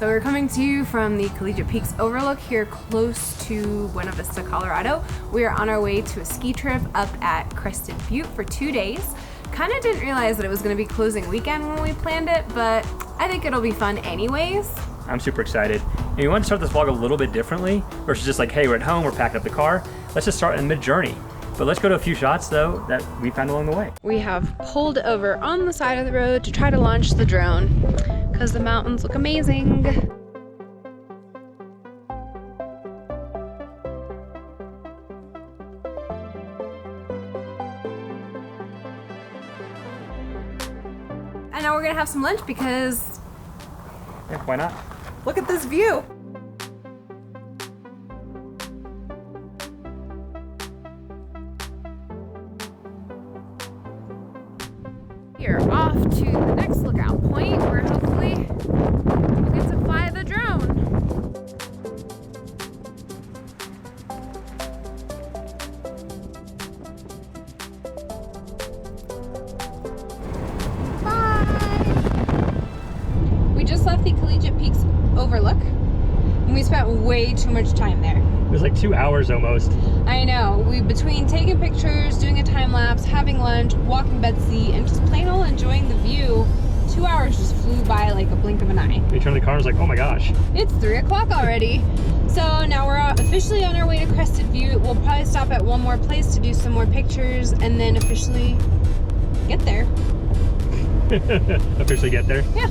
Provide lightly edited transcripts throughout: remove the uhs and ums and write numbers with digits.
So we're coming to you from the Collegiate Peaks Overlook here close to Buena Vista, Colorado. We are on our way to a ski trip up at Crested Butte for 2 days. Kind of didn't realize that it was going to be closing weekend when we planned it, but I think it'll be fun anyways. I'm super excited. And we want to start this vlog a little bit differently versus just like, hey, we're at home, we're packing up the car. Let's just start in mid-journey. But let's go to a few shots though that we found along the way. We have pulled over on the side of the road to try to launch the drone because the mountains look amazing. And now we're gonna have some lunch because, Yeah, why not? look at this view. We're off to the next lookout point where hopefully we'll get to fly the drone. We just left the Collegiate Peaks Overlook and we spent way too much time there. It was like 2 hours almost. I know. Between taking pictures, doing a time lapse, having lunch, walking Betsy, and just plain old enjoying the view, 2 hours just flew by like a blink of an eye. We turned the car and was like, oh my gosh. It's 3 o'clock already. So now we're officially on our way to Crested Butte. We'll probably stop at one more place to do some more pictures and then officially get there. Officially get there? Yeah.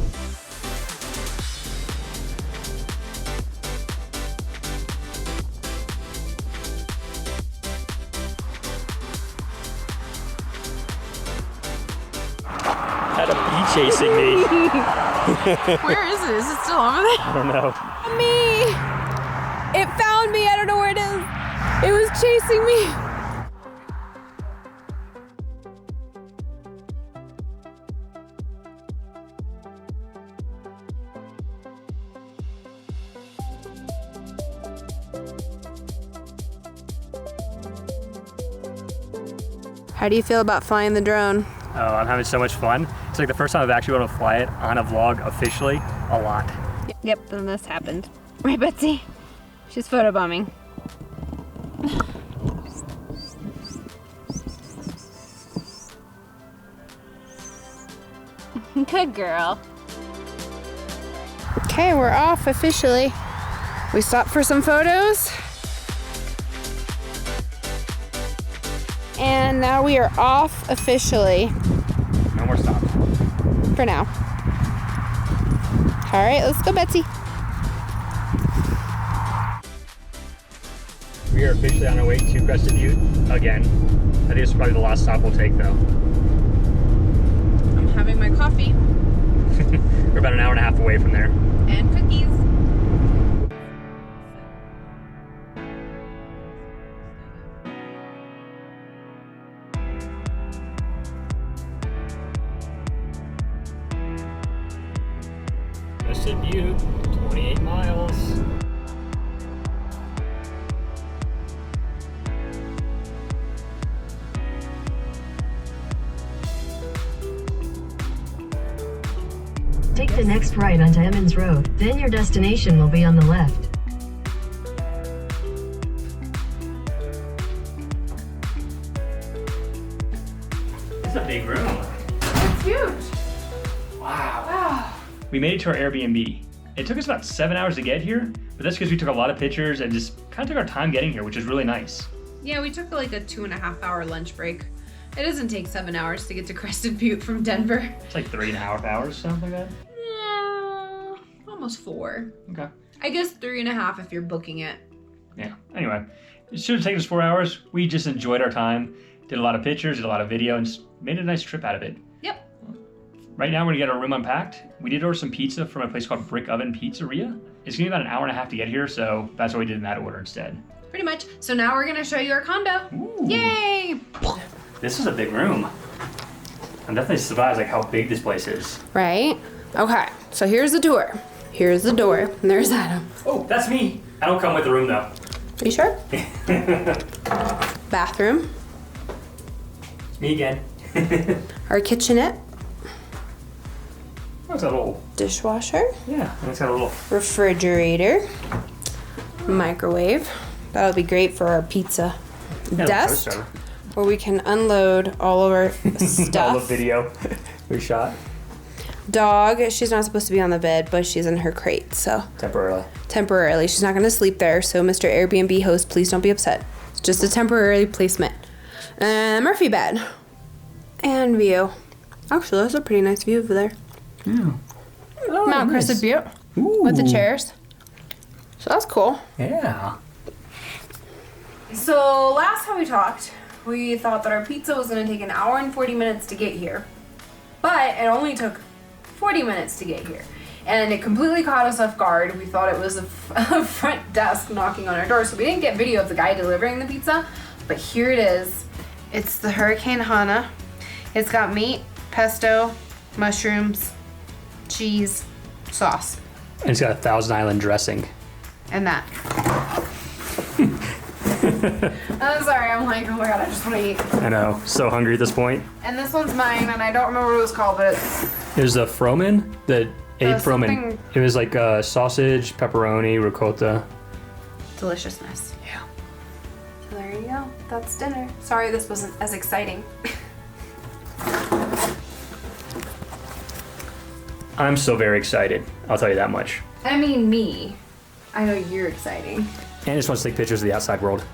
Had a bee chasing me. Where is it? Is it still over there? I don't know. Me! It found me. I don't know where it is. It was chasing me. How do you feel about flying the drone? Oh, I'm having so much fun. It's like the first time I've actually been able to fly it on a vlog officially a lot. Yep, then this happened. Right, Betsy? She's photobombing. Good girl. Okay, we're off officially. We stopped for some photos. And now we are off officially. No more stops. For now. All right, let's go, Betsy. We are officially on our way to Crested Butte again. I think it's probably the last stop we'll take though. I'm having my coffee. We're about an hour and a half away from there. And cookies. Crested Butte, 28 miles. Take the next right onto Emmons Road, then your destination will be on the left. It's a big room. It's huge. Wow. Wow. We made it to our Airbnb. It took us about 7 hours to get here, but that's because we took a lot of pictures and just kind of took our time getting here, which is really nice. Yeah, we took like a 2.5 hour lunch break. It doesn't take 7 hours to get to Crested Butte from Denver. It's like 3.5 hours, something like that. Yeah, almost 4. Okay. I guess 3.5 if you're booking it. Yeah, anyway, it should have taken us 4 hours. We just enjoyed our time, did a lot of pictures, did a lot of video, and just made a nice trip out of it. Yep. Right now, we're gonna get our room unpacked. We did order some pizza from a place called Brick Oven Pizzeria. It's gonna be about an hour and a half to get here, so that's what we did in that order instead. Pretty much. So now we're gonna show you our condo. Ooh. Yay! This is a big room. I'm definitely surprised like how big this place is. Right? Okay, so here's the tour. Here's the door, and there's Adam. Oh, that's me. I don't come with the room though. Are you sure? Bathroom. Me again. Our kitchenette. It's got a little, Dishwasher, yeah, and it's got a little. refrigerator, microwave. That would be great for our pizza Yeah, desk, toaster. where we can unload all of our All stuff. the video we shot Dog, she's not supposed to be on the bed, but she's in her crate, so temporarily. she's not going to sleep there. So, Mr. Airbnb host, please don't be upset. It's just a temporary placement. Murphy bed and view. Actually, that's a pretty nice view over there. Yeah. Oh, Mount nice. Crested Butte Ooh. with the chairs. So that's cool. Yeah. So last time we talked, we thought that our pizza was going to take an hour and 40 minutes to get here, but it only took 40 minutes to get here. And it completely caught us off guard. We thought it was a front desk knocking on our door, so we didn't get video of the guy delivering the pizza, but here it is. It's the Hurricane Hana. It's got meat, pesto, mushrooms, cheese, sauce, And it's got a Thousand Island dressing. and that. I'm sorry, I'm like, oh my god, I just want to eat. I know, so hungry at this point. And this one's mine, and I don't remember what it was called, but it's It was the Fromen, the Abe Fromen. something- It was like sausage, pepperoni, ricotta. deliciousness. Yeah. So there you go. That's dinner. Sorry this wasn't as exciting. I'm so very excited. I'll tell you that much. I mean, me. I know you're exciting. And I just want to take pictures of the outside world.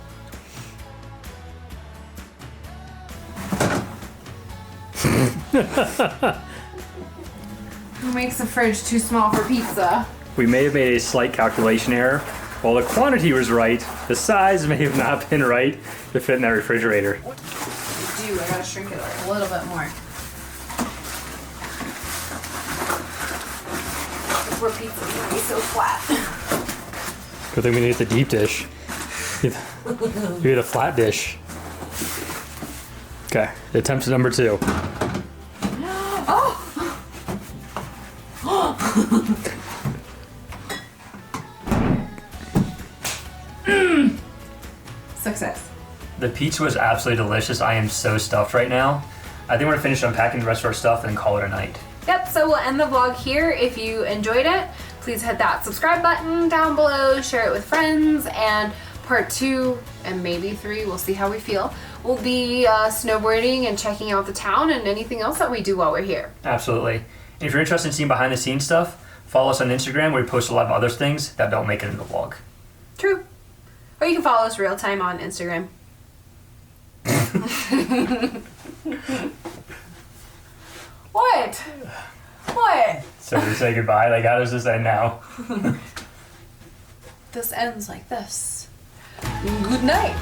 Who makes the fridge too small for pizza? We may have made a slight calculation error. While the quantity was right, the size may have not been right to fit in that refrigerator. Dude, I gotta shrink it a little bit more. Before pizza's gonna be so flat. Good thing we need the deep dish. We get a flat dish. Okay, attempt number 2. Success. The pizza was absolutely delicious. I am so stuffed right now. I think we're gonna finish unpacking the rest of our stuff and call it a night. Yep, so we'll end the vlog here. If you enjoyed it, please hit that subscribe button down below, share it with friends, and part 2 and maybe 3, we'll see how we feel, will be snowboarding and checking out the town and anything else that we do while we're here. Absolutely. And if you're interested in seeing behind the scenes stuff, follow us on Instagram where we post a lot of other things that don't make it into the vlog. True. Or you can follow us real time on Instagram. What? What? So we say goodbye. Like, how does this end now? This ends like this. Good night.